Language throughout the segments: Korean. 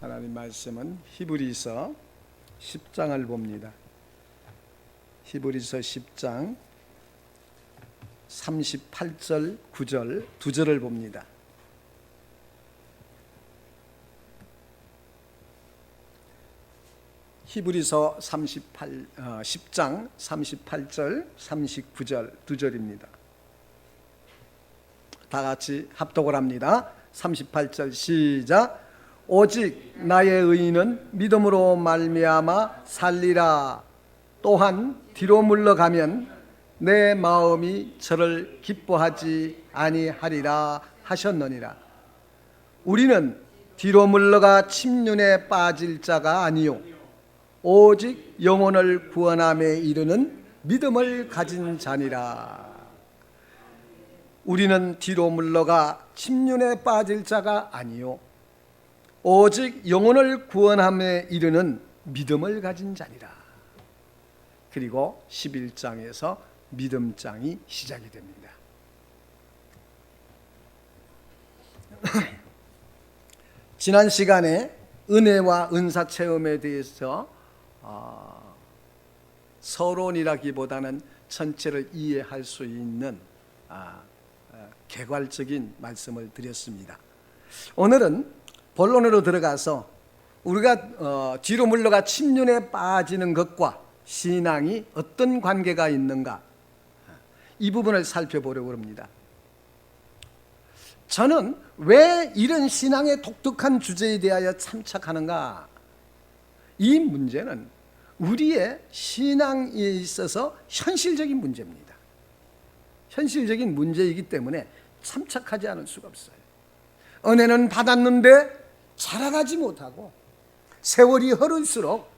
하나님 말씀은 히브리서 10장을 봅니다. 히브리서 10장 38절, 9절, 2절을 봅니다. 히브리서 10장 38절, 39절, 2절입니다. 다 같이 합독을 합니다. 38절 시작. 오직 나의 의인은 믿음으로 말미암아 살리라. 또한 뒤로 물러가면 내 마음이 저를 기뻐하지 아니하리라 하셨느니라. 우리는 뒤로 물러가 침륜에 빠질 자가 아니요 오직 영혼을 구원함에 이르는 믿음을 가진 자니라. 우리는 뒤로 물러가 침륜에 빠질 자가 아니요 오직 영혼을 구원함에 이르는 믿음을 가진 자니라. 그리고 11장에서 믿음장이 시작이 됩니다. 지난 시간에 은혜와 은사체험에 대해서 서론이라기보다는 전체를 이해할 수 있는 개괄적인 말씀을 드렸습니다. 오늘은 본론으로 들어가서 우리가 뒤로 물러가 침륜에 빠지는 것과 신앙이 어떤 관계가 있는가, 이 부분을 살펴보려고 합니다. 저는 왜 이런 신앙의 독특한 주제에 대하여 참착하는가? 이 문제는 우리의 신앙에 있어서 현실적인 문제입니다. 현실적인 문제이기 때문에 참착하지 않을 수가 없어요. 은혜는 받았는데 자라가지 못하고 세월이 흐를수록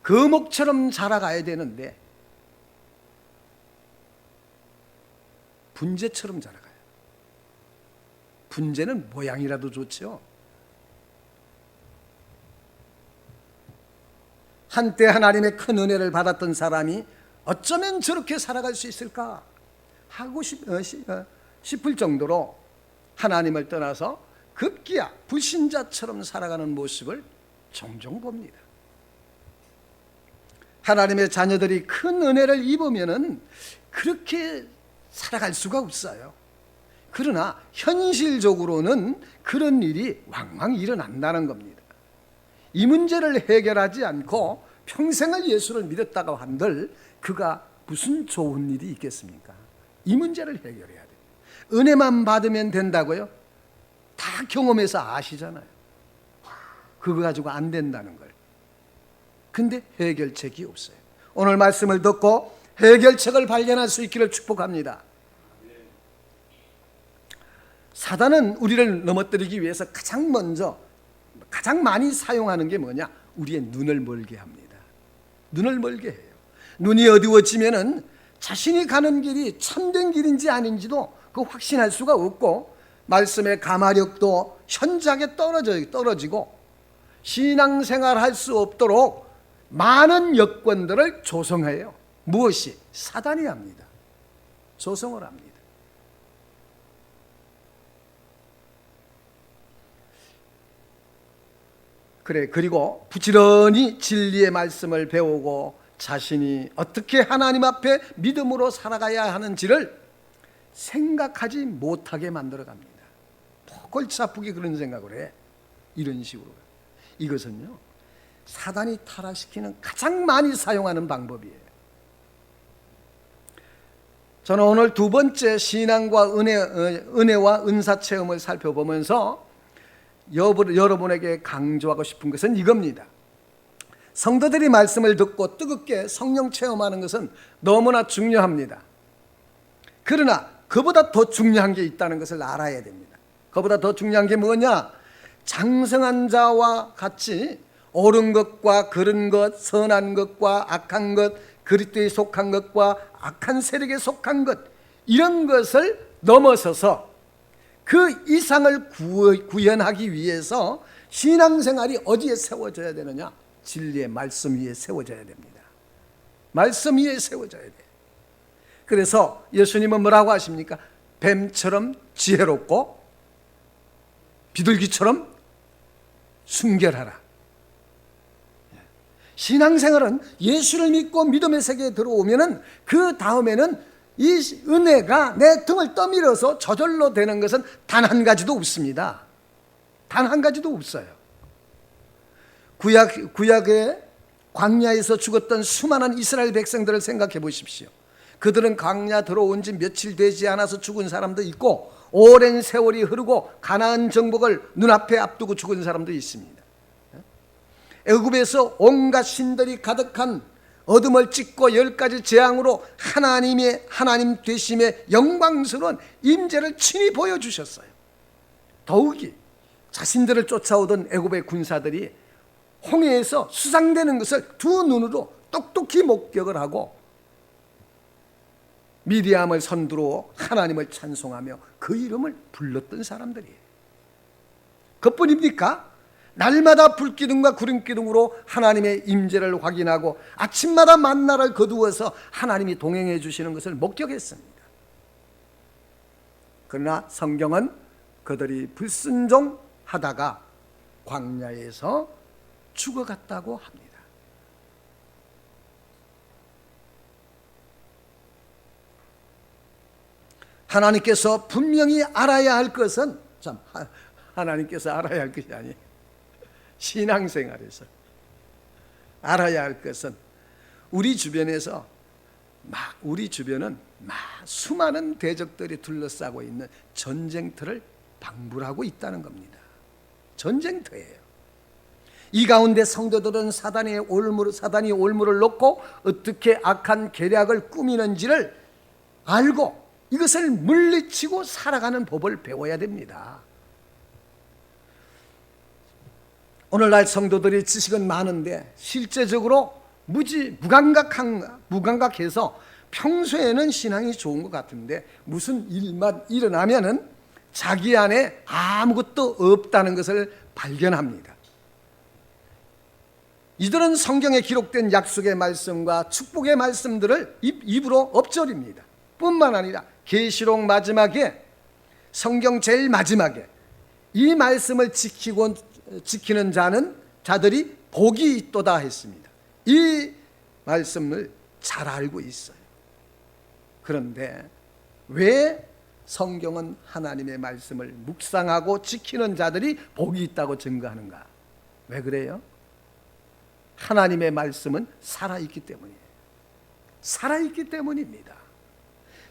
거목처럼 자라가야 되는데 분재처럼 자라가요. 분재는 모양이라도 좋죠. 한때 하나님의 큰 은혜를 받았던 사람이 어쩌면 저렇게 살아갈 수 있을까 하고 싶을 정도로 하나님을 떠나서 급기야 불신자처럼 살아가는 모습을 종종 봅니다. 하나님의 자녀들이 큰 은혜를 입으면은 그렇게 살아갈 수가 없어요. 그러나 현실적으로는 그런 일이 왕왕 일어난다는 겁니다. 이 문제를 해결하지 않고 평생을 예수를 믿었다고 한들 그가 무슨 좋은 일이 있겠습니까? 이 문제를 해결해야 돼요. 은혜만 받으면 된다고요? 다 경험해서 아시잖아요. 그거 가지고 안 된다는 걸. 근데 해결책이 없어요. 오늘 말씀을 듣고 해결책을 발견할 수 있기를 축복합니다. 사단은 우리를 넘어뜨리기 위해서 가장 많이 사용하는 게 뭐냐? 우리의 눈을 멀게 합니다. 눈을 멀게 해요. 눈이 어두워지면은 자신이 가는 길이 참된 길인지 아닌지도 확신할 수가 없고 말씀의 감화력도 현저하게 떨어지고 신앙생활 할 수 없도록 많은 여건들을 조성해요. 무엇이? 사단이 합니다. 조성을 합니다. 그리고 부지런히 진리의 말씀을 배우고 자신이 어떻게 하나님 앞에 믿음으로 살아가야 하는지를 생각하지 못하게 만들어 갑니다. 골치 아프게 그런 생각을 해. 이런 식으로. 이것은요, 사단이 타락시키는 가장 많이 사용하는 방법이에요. 저는 오늘 두 번째 신앙과 은혜와 은사 체험을 살펴보면서 여러분에게 강조하고 싶은 것은 이겁니다. 성도들이 말씀을 듣고 뜨겁게 성령 체험하는 것은 너무나 중요합니다. 그러나 그보다 더 중요한 게 있다는 것을 알아야 됩니다. 그보다 더 중요한 게 뭐냐? 장성한 자와 같이 옳은 것과 그른 것, 선한 것과 악한 것, 그리스도에 속한 것과 악한 세력에 속한 것, 이런 것을 넘어서서 그 이상을 구현하기 위해서 신앙생활이 어디에 세워져야 되느냐? 진리의 말씀 위에 세워져야 됩니다. 말씀 위에 세워져야 돼요. 그래서 예수님은 뭐라고 하십니까? 뱀처럼 지혜롭고 비둘기처럼 순결하라. 신앙생활은 예수를 믿고 믿음의 세계에 들어오면은 그 다음에는 이 은혜가 내 등을 떠밀어서 저절로 되는 것은 단 한 가지도 없습니다. 단 한 가지도 없어요. 구약의 광야에서 죽었던 수많은 이스라엘 백성들을 생각해 보십시오. 그들은 광야 들어온 지 며칠 되지 않아서 죽은 사람도 있고, 오랜 세월이 흐르고 가나안 정복을 눈앞에 앞두고 죽은 사람도 있습니다. 애굽에서 온갖 신들이 가득한 어둠을 찢고 10가지 재앙으로 하나님 되심의 영광스러운 임재를 친히 보여주셨어요. 더욱이 자신들을 쫓아오던 애굽의 군사들이 홍해에서 수상되는 것을 두 눈으로 똑똑히 목격을 하고 미디암을 선두로 하나님을 찬송하며 그 이름을 불렀던 사람들이에요. 그뿐입니까? 날마다 불기둥과 구름기둥으로 하나님의 임재를 확인하고 아침마다 만나를 거두어서 하나님이 동행해 주시는 것을 목격했습니다. 그러나 성경은 그들이 불순종하다가 광야에서 죽어갔다고 합니다. 하나님께서 분명히 알아야 할 것은, 하나님께서 알아야 할 것이 아니에요. 신앙생활에서 알아야 할 것은 우리 주변은 수많은 대적들이 둘러싸고 있는 전쟁터를 방불하고 있다는 겁니다. 전쟁터예요. 이 가운데 성도들은 사단이 올무를 놓고 어떻게 악한 계략을 꾸미는지를 알고 이것을 물리치고 살아가는 법을 배워야 됩니다. 오늘날 성도들이 지식은 많은데 실제적으로 무감각해서 평소에는 신앙이 좋은 것 같은데 무슨 일만 일어나면은 자기 안에 아무것도 없다는 것을 발견합니다. 이들은 성경에 기록된 약속의 말씀과 축복의 말씀들을 입으로 엎조립니다. 뿐만 아니라 계시록 마지막에, 성경 제일 마지막에 이 말씀을 지키는 자들이 복이 있도다 했습니다. 이 말씀을 잘 알고 있어요. 그런데 왜 성경은 하나님의 말씀을 묵상하고 지키는 자들이 복이 있다고 증거하는가? 왜 그래요? 하나님의 말씀은 살아있기 때문이에요. 살아있기 때문입니다.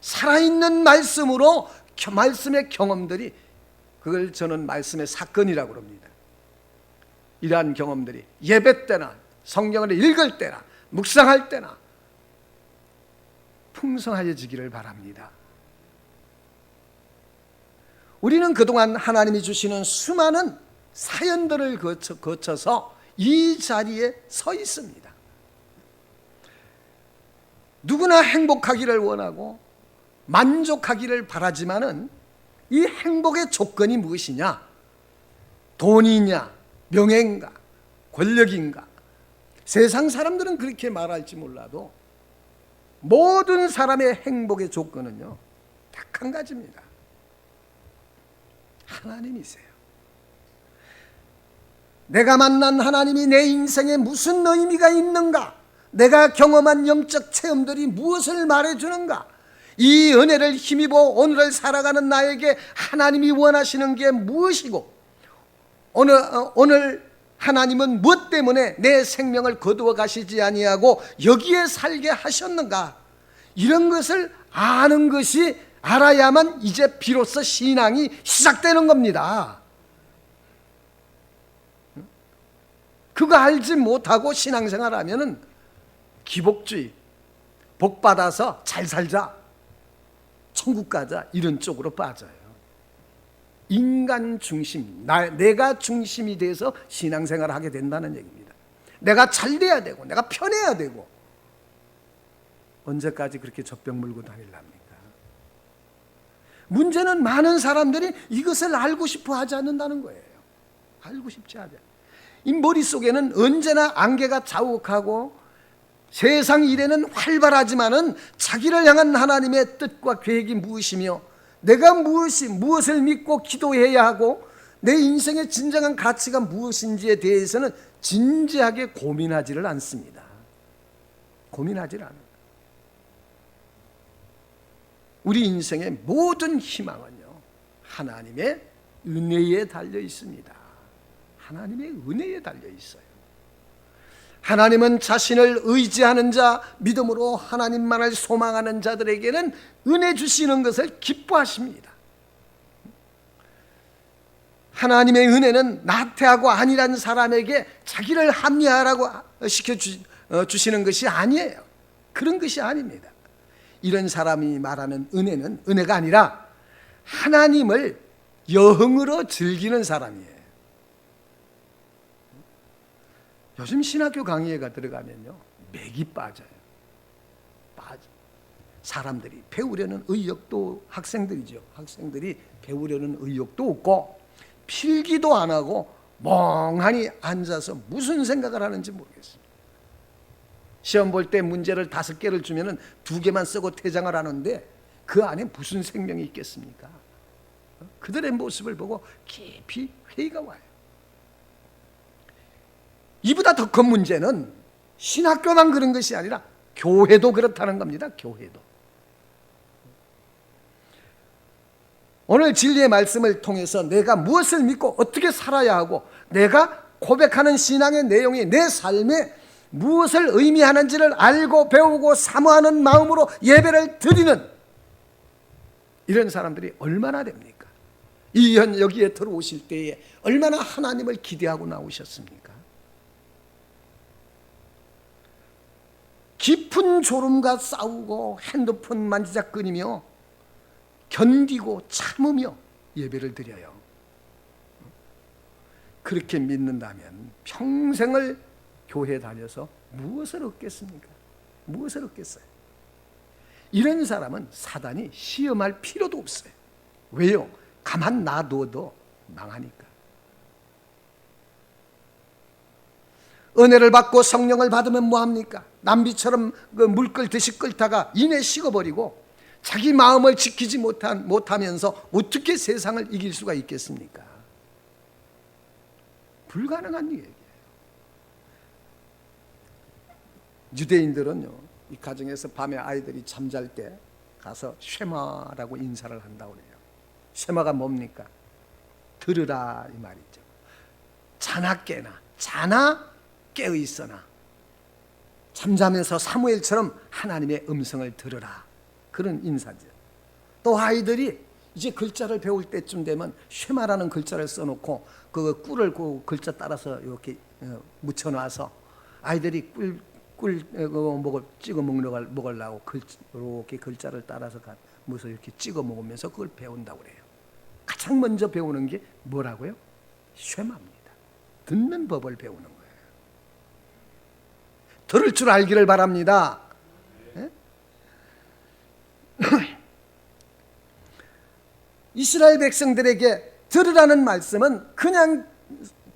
살아있는 말씀으로, 말씀의 경험들이, 그걸 저는 말씀의 사건이라고 합니다. 이러한 경험들이 예배 때나 성경을 읽을 때나 묵상할 때나 풍성해지기를 바랍니다. 우리는 그동안 하나님이 주시는 수많은 사연들을 거쳐서 이 자리에 서 있습니다. 누구나 행복하기를 원하고 만족하기를 바라지만은 이 행복의 조건이 무엇이냐? 돈이냐? 명예인가? 권력인가? 세상 사람들은 그렇게 말할지 몰라도 모든 사람의 행복의 조건은요, 딱 한 가지입니다. 하나님이세요. 내가 만난 하나님이 내 인생에 무슨 의미가 있는가? 내가 경험한 영적 체험들이 무엇을 말해주는가? 이 은혜를 힘입어 오늘을 살아가는 나에게 하나님이 원하시는 게 무엇이고, 오늘 하나님은 무엇 때문에 내 생명을 거두어 가시지 아니하고 여기에 살게 하셨는가? 이런 것을 아는 것이, 알아야만 이제 비로소 신앙이 시작되는 겁니다. 그거 알지 못하고 신앙생활하면은 기복주의, 복 받아서 잘 살자, 천국 가자, 이런 쪽으로 빠져요. 인간 중심, 내가 중심이 돼서 신앙생활을 하게 된다는 얘기입니다. 내가 잘 돼야 되고 내가 편해야 되고, 언제까지 그렇게 젖병 물고 다닐랍니까? 문제는 많은 사람들이 이것을 알고 싶어 하지 않는다는 거예요. 알고 싶지 않아요. 이 머릿속에는 언제나 안개가 자욱하고 세상 일에는 활발하지만은 자기를 향한 하나님의 뜻과 계획이 무엇이며 내가 무엇을 믿고 기도해야 하고 내 인생의 진정한 가치가 무엇인지에 대해서는 진지하게 고민하지를 않습니다. 고민하지를 않아요. 우리 인생의 모든 희망은요, 하나님의 은혜에 달려 있습니다. 하나님의 은혜에 달려 있어요. 하나님은 자신을 의지하는 자, 믿음으로 하나님만을 소망하는 자들에게는 은혜 주시는 것을 기뻐하십니다. 하나님의 은혜는 나태하고 안일한 사람에게 자기를 합리화하라고 시켜주시는 것이 아니에요. 그런 것이 아닙니다. 이런 사람이 말하는 은혜는 은혜가 아니라 하나님을 여흥으로 즐기는 사람이에요. 요즘 신학교 강의회가 들어가면요, 맥이 빠져요. 사람들이 배우려는 의욕도, 학생들이 배우려는 의욕도 없고 필기도 안 하고 멍하니 앉아서 무슨 생각을 하는지 모르겠어요. 시험 볼 때 문제를 5개를 주면은 2개만 쓰고 퇴장을 하는데 그 안에 무슨 생명이 있겠습니까? 그들의 모습을 보고 깊이 회의가 와요. 이보다 더 큰 문제는 신학교만 그런 것이 아니라 교회도 그렇다는 겁니다. 교회도. 오늘 진리의 말씀을 통해서 내가 무엇을 믿고 어떻게 살아야 하고 내가 고백하는 신앙의 내용이 내 삶에 무엇을 의미하는지를 알고 배우고 사모하는 마음으로 예배를 드리는 이런 사람들이 얼마나 됩니까? 여기에 들어오실 때에 얼마나 하나님을 기대하고 나오셨습니까? 깊은 졸음과 싸우고 핸드폰 만지작거리며 견디고 참으며 예배를 드려요. 그렇게 믿는다면 평생을 교회 다녀서 무엇을 얻겠습니까? 무엇을 얻겠어요? 이런 사람은 사단이 시험할 필요도 없어요. 왜요? 가만 놔둬도 망하니까. 은혜를 받고 성령을 받으면 뭐합니까? 남비처럼 그 물끓 듯이 끓다가 이내 식어버리고 자기 마음을 지키지 못하면서 어떻게 세상을 이길 수가 있겠습니까? 불가능한 얘기예요. 유대인들은요, 이 가정에서 밤에 아이들이 잠잘 때 가서 쉐마라고 인사를 한다고 그래요. 쉐마가 뭡니까? 들으라 이 말이죠. 자나 깨나, 자나 깨어 있어나, 잠자면서 사무엘처럼 하나님의 음성을 들으라, 그런 인사죠. 또 아이들이 이제 글자를 배울 때쯤 되면 쉐마라는 글자를 써놓고 그 꿀을 그 글자 따라서 이렇게 묻혀놔서 아이들이 꿀 먹을 찍어 먹으려고 이렇게 글자를 따라서 무슨 이렇게 찍어 먹으면서 그걸 배운다고 그래요. 가장 먼저 배우는 게 뭐라고요? 쉐마입니다. 듣는 법을 배우는 거예요. 들을 줄 알기를 바랍니다. 이스라엘 백성들에게 들으라는 말씀은 그냥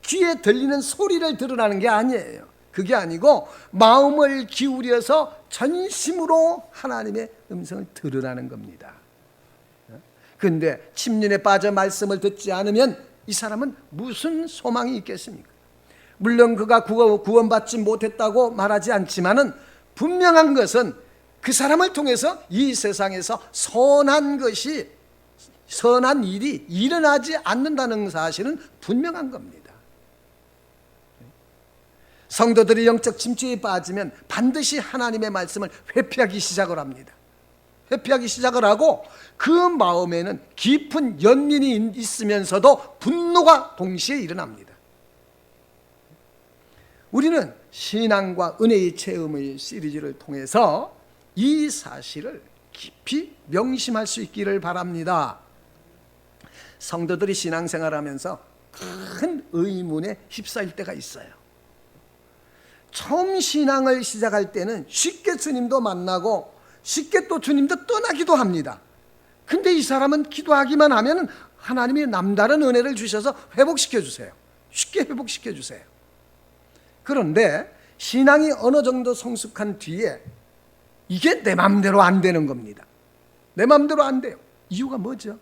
귀에 들리는 소리를 들으라는 게 아니에요. 그게 아니고 마음을 기울여서 전심으로 하나님의 음성을 들으라는 겁니다. 그런데 침륜에 빠져 말씀을 듣지 않으면 이 사람은 무슨 소망이 있겠습니까? 물론 그가 구원받지 못했다고 말하지 않지만은 분명한 것은 그 사람을 통해서 이 세상에서 선한 일이 일어나지 않는다는 사실은 분명한 겁니다. 성도들이 영적 침체에 빠지면 반드시 하나님의 말씀을 회피하기 시작을 합니다. 회피하기 시작을 하고 그 마음에는 깊은 연민이 있으면서도 분노가 동시에 일어납니다. 우리는 신앙과 은혜의 체험의 시리즈를 통해서 이 사실을 깊이 명심할 수 있기를 바랍니다. 성도들이 신앙생활하면서 큰 의문에 휩싸일 때가 있어요. 처음 신앙을 시작할 때는 쉽게 주님도 만나고 쉽게 또 주님도 떠나기도 합니다. 근데 이 사람은 기도하기만 하면 하나님이 남다른 은혜를 주셔서 회복시켜 주세요. 쉽게 회복시켜 주세요. 그런데 신앙이 어느 정도 성숙한 뒤에 이게 내 마음대로 안 되는 겁니다. 내 마음대로 안 돼요. 이유가 뭐죠?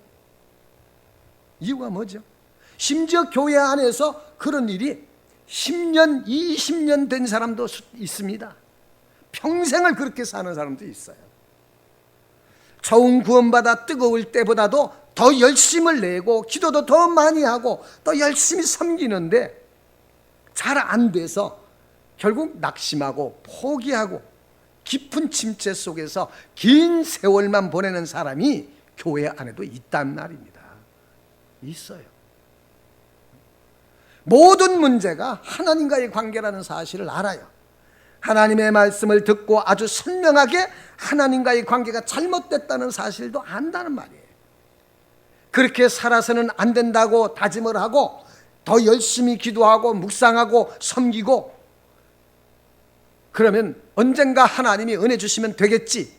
심지어 교회 안에서 그런 일이 10년, 20년 된 사람도 있습니다. 평생을 그렇게 사는 사람도 있어요. 처음 구원받아 뜨거울 때보다도 더 열심을 내고 기도도 더 많이 하고 또 열심히 섬기는데 잘 안 돼서 결국 낙심하고 포기하고 깊은 침체 속에서 긴 세월만 보내는 사람이 교회 안에도 있단 말입니다. 있어요. 모든 문제가 하나님과의 관계라는 사실을 알아요. 하나님의 말씀을 듣고 아주 선명하게 하나님과의 관계가 잘못됐다는 사실도 안다는 말이에요. 그렇게 살아서는 안 된다고 다짐을 하고 더 열심히 기도하고 묵상하고 섬기고 그러면 언젠가 하나님이 은혜 주시면 되겠지.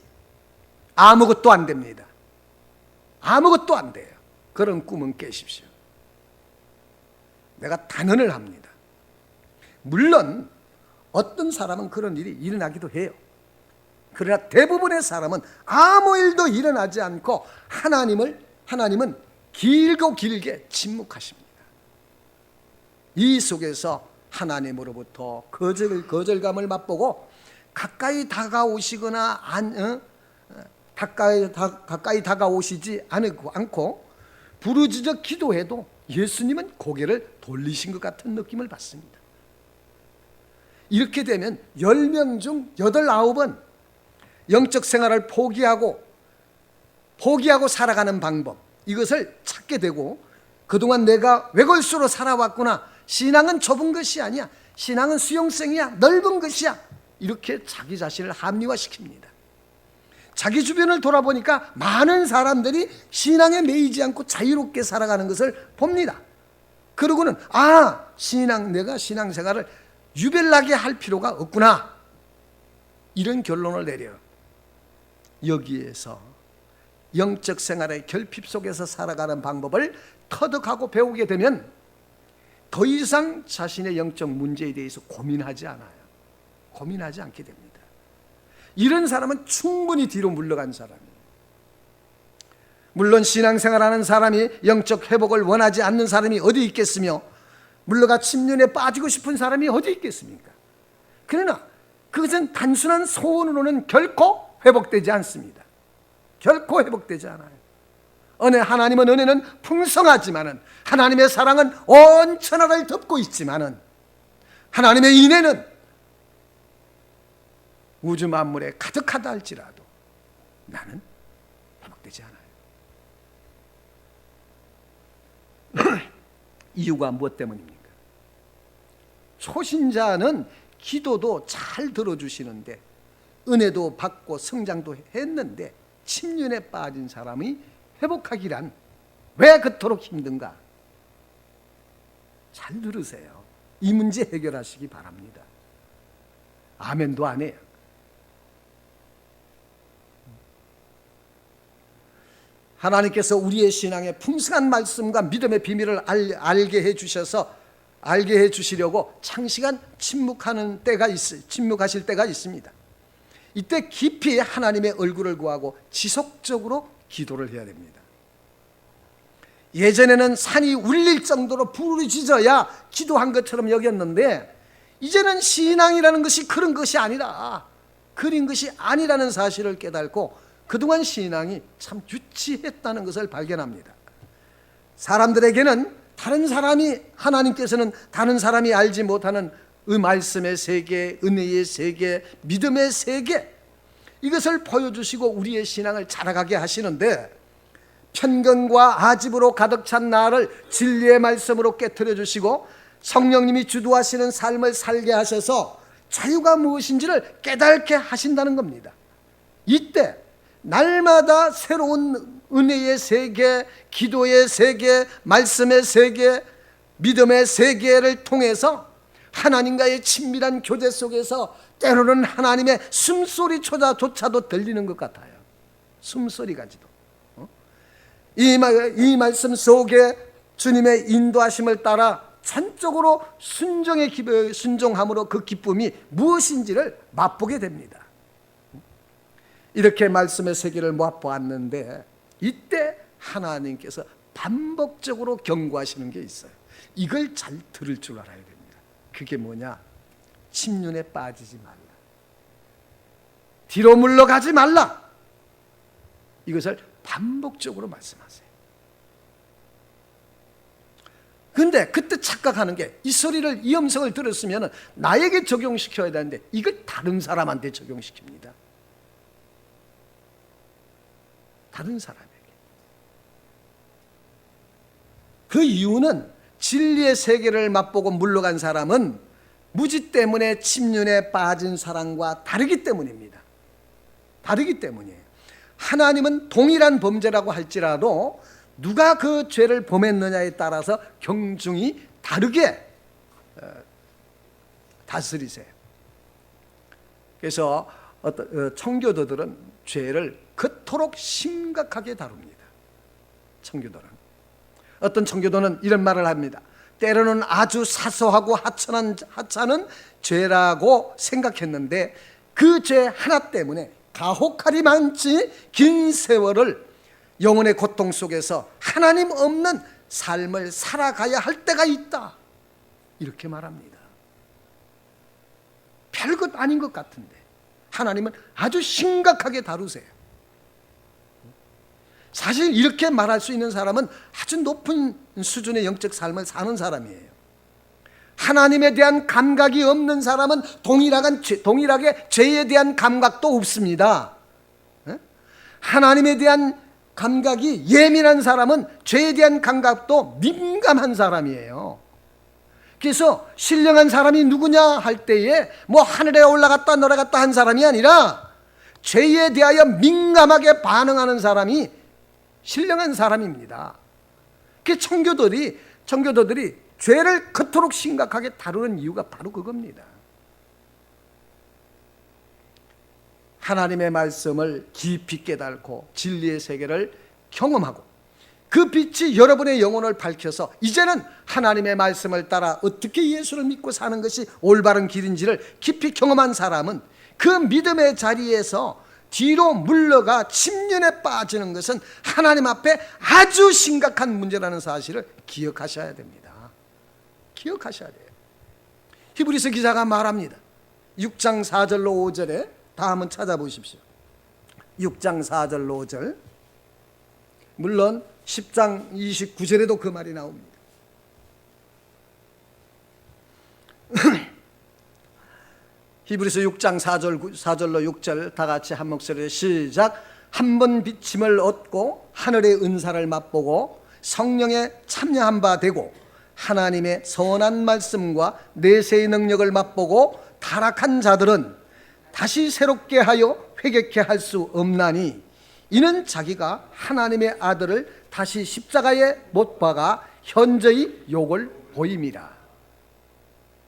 아무것도 안 됩니다. 아무것도 안 돼요. 그런 꿈은 깨십시오. 내가 단언을 합니다. 물론 어떤 사람은 그런 일이 일어나기도 해요. 그러나 대부분의 사람은 아무 일도 일어나지 않고 하나님은 길고 길게 침묵하십니다. 이 속에서 하나님으로부터 거절감을 맛보고 가까이 다가오시거나 가까이 다가오시지 않고 부르짖어 기도해도 예수님은 고개를 돌리신 것 같은 느낌을 받습니다. 이렇게 되면 10명 중 8, 9은 영적 생활을 포기하고 살아가는 방법, 이것을 찾게 되고 그동안 내가 외골수로 살아왔구나, 신앙은 좁은 것이 아니야, 신앙은 수용성이야, 넓은 것이야, 이렇게 자기 자신을 합리화시킵니다. 자기 주변을 돌아보니까 많은 사람들이 신앙에 매이지 않고 자유롭게 살아가는 것을 봅니다. 그러고는 내가 신앙생활을 유별나게 할 필요가 없구나, 이런 결론을 내려요. 여기에서 영적 생활의 결핍 속에서 살아가는 방법을 터득하고 배우게 되면 더 이상 자신의 영적 문제에 대해서 고민하지 않아요. 고민하지 않게 됩니다. 이런 사람은 충분히 뒤로 물러간 사람이에요. 물론 신앙생활하는 사람이 영적 회복을 원하지 않는 사람이 어디 있겠으며 물러가 침륜에 빠지고 싶은 사람이 어디 있겠습니까? 그러나 그것은 단순한 소원으로는 결코 회복되지 않습니다. 결코 회복되지 않아요. 하나님은 은혜는 풍성하지만은, 하나님의 사랑은 온 천하를 덮고 있지만은, 하나님의 인애는 우주 만물에 가득하다 할지라도 나는 회복되지 않아요. 이유가 무엇 때문입니까? 초신자는 기도도 잘 들어주시는데 은혜도 받고 성장도 했는데 침륜에 빠진 사람이 회복하기란 왜 그토록 힘든가? 잘 들으세요. 이 문제 해결하시기 바랍니다. 아멘도 안 해요. 하나님께서 우리의 신앙에 풍성한 말씀과 믿음의 비밀을 알게 해주시려고 장시간 침묵하실 때가 있습니다. 이때 깊이 하나님의 얼굴을 구하고 지속적으로 기도를 해야 됩니다. 예전에는 산이 울릴 정도로 부르짖어야 기도한 것처럼 여겼는데 이제는 신앙이라는 것이 그런 것이 아니라, 그린 것이 아니라는 사실을 깨닫고 그동안 신앙이 참 유치했다는 것을 발견합니다. 사람들에게는 하나님께서는 다른 사람이 알지 못하는 말씀의 세계, 은혜의 세계, 믿음의 세계, 이것을 보여주시고 우리의 신앙을 자라가게 하시는데 편견과 아집으로 가득 찬 나를 진리의 말씀으로 깨트려 주시고 성령님이 주도하시는 삶을 살게 하셔서 자유가 무엇인지를 깨닫게 하신다는 겁니다. 이때 날마다 새로운 은혜의 세계, 기도의 세계, 말씀의 세계, 믿음의 세계를 통해서 하나님과의 친밀한 교제 속에서 때로는 하나님의 숨소리조차도 들리는 것 같아요. 숨소리까지도. 이 말씀 속에 주님의 인도하심을 따라 전적으로 순종함으로 그 기쁨이 무엇인지를 맛보게 됩니다. 이렇게 말씀의 세계를 맛보았는데 이때 하나님께서 반복적으로 경고하시는 게 있어요. 이걸 잘 들을 줄 알아야 됩니다. 그게 뭐냐? 침륜에 빠지지 말라, 뒤로 물러가지 말라, 이것을 반복적으로 말씀하세요. 근데 그때 착각하는 게, 이 소리를, 이 음성을 들었으면 나에게 적용시켜야 되는데 이걸 다른 사람한테 적용시킵니다. 다른 사람에게. 그 이유는 진리의 세계를 맛보고 물러간 사람은 무지 때문에 침륜에 빠진 사람과 다르기 때문입니다. 다르기 때문이에요. 하나님은 동일한 범죄라고 할지라도 누가 그 죄를 범했느냐에 따라서 경중이 다르게 다스리세요. 그래서 청교도들은 죄를 그토록 심각하게 다룹니다. 청교도는, 어떤 청교도는 이런 말을 합니다. 때로는 아주 사소하고 하찮은 죄라고 생각했는데 그 죄 하나 때문에 가혹하리 많지 긴 세월을 영혼의 고통 속에서 하나님 없는 삶을 살아가야 할 때가 있다, 이렇게 말합니다. 별것 아닌 것 같은데 하나님은 아주 심각하게 다루세요. 사실 이렇게 말할 수 있는 사람은 아주 높은 수준의 영적 삶을 사는 사람이에요. 하나님에 대한 감각이 없는 사람은 동일하게 죄에 대한 감각도 없습니다. 하나님에 대한 감각이 예민한 사람은 죄에 대한 감각도 민감한 사람이에요. 그래서 신령한 사람이 누구냐 할 때에 뭐 하늘에 올라갔다 내려갔다 한 사람이 아니라 죄에 대하여 민감하게 반응하는 사람이 신령한 사람입니다. 그 청교도들이 죄를 그토록 심각하게 다루는 이유가 바로 그겁니다. 하나님의 말씀을 깊이 깨닫고 진리의 세계를 경험하고 그 빛이 여러분의 영혼을 밝혀서 이제는 하나님의 말씀을 따라 어떻게 예수를 믿고 사는 것이 올바른 길인지를 깊이 경험한 사람은 그 믿음의 자리에서 뒤로 물러가 침륜에 빠지는 것은 하나님 앞에 아주 심각한 문제라는 사실을 기억하셔야 됩니다. 기억하셔야 돼요. 히브리서 기자가 말합니다. 6장 4절로 5절에 다 한번 찾아보십시오. 6장 4절로 5절. 물론 10장 29절에도 그 말이 나옵니다. 히브리서 6장 4절로 6절 다 같이 한 목소리로 시작. 한 번 비침을 얻고 하늘의 은사를 맛보고 성령에 참여한 바 되고 하나님의 선한 말씀과 내세의 능력을 맛보고 타락한 자들은 다시 새롭게 하여 회개케 할 수 없나니 이는 자기가 하나님의 아들을 다시 십자가에 못 박아 현저히 욕을 보임이라.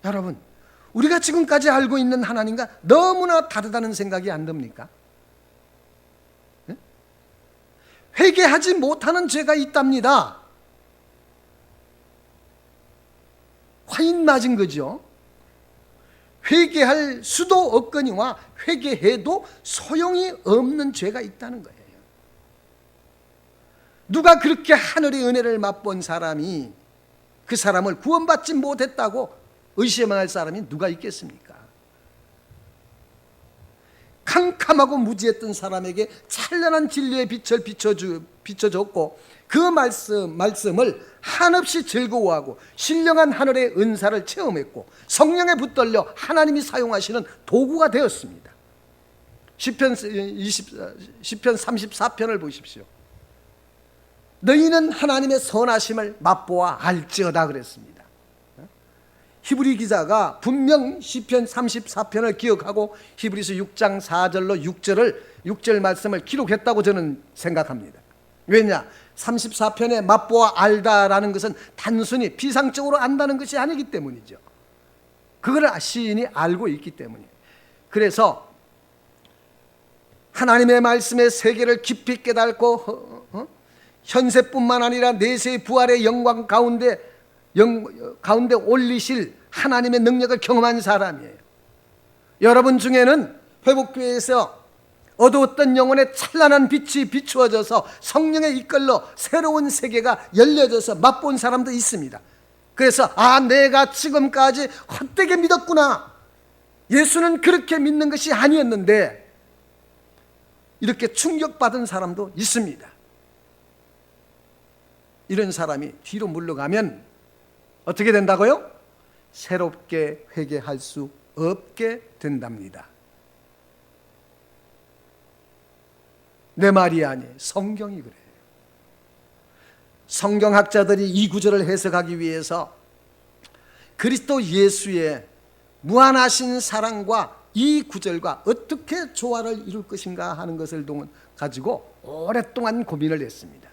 여러분, 우리가 지금까지 알고 있는 하나님과 너무나 다르다는 생각이 안 듭니까? 네? 회개하지 못하는 죄가 있답니다. 화인 맞은 거죠. 회개할 수도 없거니와 회개해도 소용이 없는 죄가 있다는 거예요. 누가 그렇게 하늘의 은혜를 맛본 사람이 그 사람을 구원받지 못했다고 의심할 사람이 누가 있겠습니까? 캄캄하고 무지했던 사람에게 찬란한 진리의 빛을 비춰줬고 그 말씀을 한없이 즐거워하고 신령한 하늘의 은사를 체험했고 성령에 붙들려 하나님이 사용하시는 도구가 되었습니다. 시편 34편을 보십시오. 너희는 하나님의 선하심을 맛보아 알지어다 그랬습니다. 히브리 기자가 분명 시편 34편을 기억하고 히브리서 6장 4절로 6절 말씀을 기록했다고 저는 생각합니다. 왜냐? 34편에 맛보아 알다라는 것은 단순히 피상적으로 안다는 것이 아니기 때문이죠. 그걸 시인이 알고 있기 때문이에요. 그래서 하나님의 말씀의 세계를 깊이 깨닫고 현세뿐만 아니라 내세의 부활의 영광 가운데 올리실 하나님의 능력을 경험한 사람이에요. 여러분 중에는 회복교회에서 어두웠던 영혼의 찬란한 빛이 비추어져서 성령에 이끌러 새로운 세계가 열려져서 맛본 사람도 있습니다. 그래서 내가 지금까지 헛되게 믿었구나, 예수는 그렇게 믿는 것이 아니었는데, 이렇게 충격받은 사람도 있습니다. 이런 사람이 뒤로 물러가면 어떻게 된다고요? 새롭게 회개할 수 없게 된답니다. 내 말이 아니에요. 성경이 그래요. 성경학자들이 이 구절을 해석하기 위해서 그리스도 예수의 무한하신 사랑과 이 구절과 어떻게 조화를 이룰 것인가 하는 것을 가지고 오랫동안 고민을 했습니다.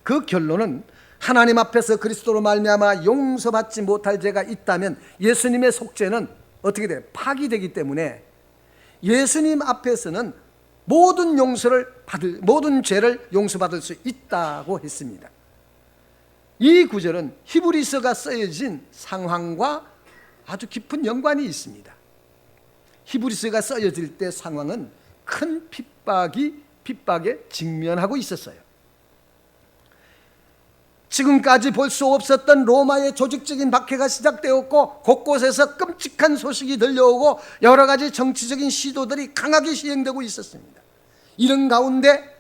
그 결론은 하나님 앞에서 그리스도로 말미암아 용서받지 못할 죄가 있다면 예수님의 속죄는 어떻게 돼요? 파기되기 때문에 예수님 앞에서는 모든 죄를 용서받을 수 있다고 했습니다. 이 구절은 히브리서가 쓰여진 상황과 아주 깊은 연관이 있습니다. 히브리서가 쓰여질 때 상황은 큰 핍박에 직면하고 있었어요. 지금까지 볼 수 없었던 로마의 조직적인 박해가 시작되었고, 곳곳에서 끔찍한 소식이 들려오고 여러 가지 정치적인 시도들이 강하게 시행되고 있었습니다. 이런 가운데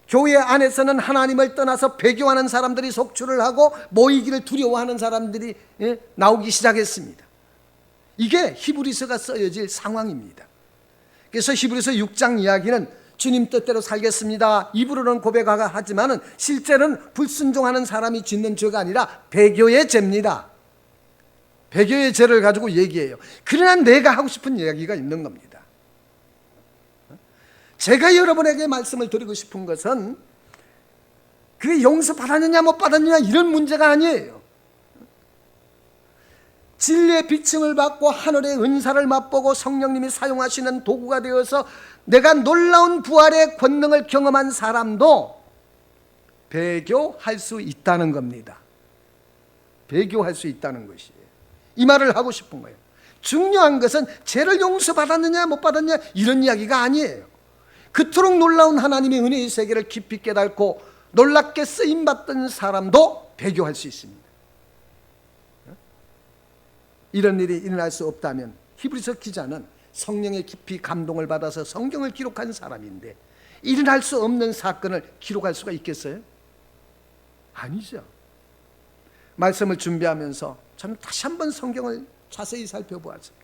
교회 안에서는 하나님을 떠나서 배교하는 사람들이 속출을 하고 모이기를 두려워하는 사람들이 나오기 시작했습니다. 이게 히브리서가 쓰여질 상황입니다. 그래서 히브리서 6장 이야기는 주님 뜻대로 살겠습니다, 입으로는 고백하지만 실제는 불순종하는 사람이 짓는 죄가 아니라 배교의 죄입니다. 배교의 죄를 가지고 얘기해요. 그러나 내가 하고 싶은 이야기가 있는 겁니다. 제가 여러분에게 말씀을 드리고 싶은 것은 그게 용서받았느냐 못 받았느냐 이런 문제가 아니에요. 진리의 비침을 받고 하늘의 은사를 맛보고 성령님이 사용하시는 도구가 되어서 내가 놀라운 부활의 권능을 경험한 사람도 배교할 수 있다는 겁니다. 배교할 수 있다는 것이에요. 이 말을 하고 싶은 거예요. 중요한 것은 죄를 용서받았느냐 못 받았느냐 이런 이야기가 아니에요. 그토록 놀라운 하나님의 은혜의 세계를 깊이 깨닫고 놀랍게 쓰임받던 사람도 배교할 수 있습니다. 이런 일이 일어날 수 없다면 히브리서 기자는 성령의 깊이 감동을 받아서 성경을 기록한 사람인데 일어날 수 없는 사건을 기록할 수가 있겠어요? 아니죠. 말씀을 준비하면서 저는 다시 한번 성경을 자세히 살펴보았습니다.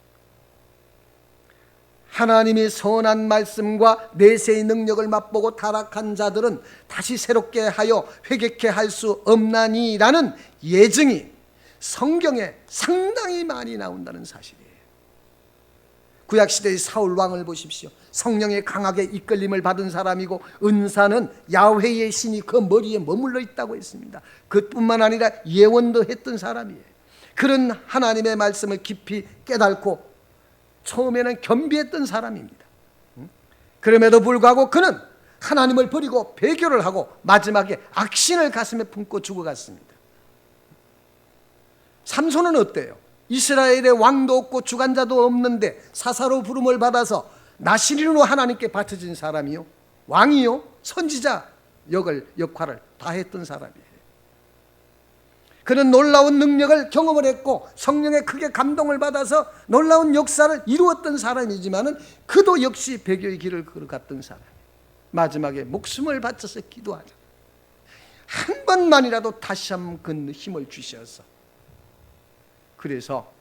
하나님의 선한 말씀과 내세의 능력을 맛보고 타락한 자들은 다시 새롭게 하여 회개케 할 수 없나니라는 예증이 성경에 상당히 많이 나온다는 사실이에요. 구약시대의 사울 왕을 보십시오. 성령에 강하게 이끌림을 받은 사람이고 은사는 야훼의 신이 그 머리에 머물러 있다고 했습니다. 그뿐만 아니라 예언도 했던 사람이에요. 그런 하나님의 말씀을 깊이 깨닫고 처음에는 겸비했던 사람입니다. 그럼에도 불구하고 그는 하나님을 버리고 배교를 하고 마지막에 악신을 가슴에 품고 죽어갔습니다. 삼손은 어때요? 이스라엘의 왕도 없고 주관자도 없는데 사사로 부름을 받아서 나시린으로 하나님께 바쳐진 사람이요, 왕이요, 선지자 역할을 다 했던 사람이에요. 그는 놀라운 능력을 경험을 했고 성령에 크게 감동을 받아서 놀라운 역사를 이루었던 사람이지만 그도 역시 배교의 길을 걸어갔던 사람. 마지막에 목숨을 바쳐서 기도하자. 한 번만이라도 다시 한번 그 힘을 주셔서 그래서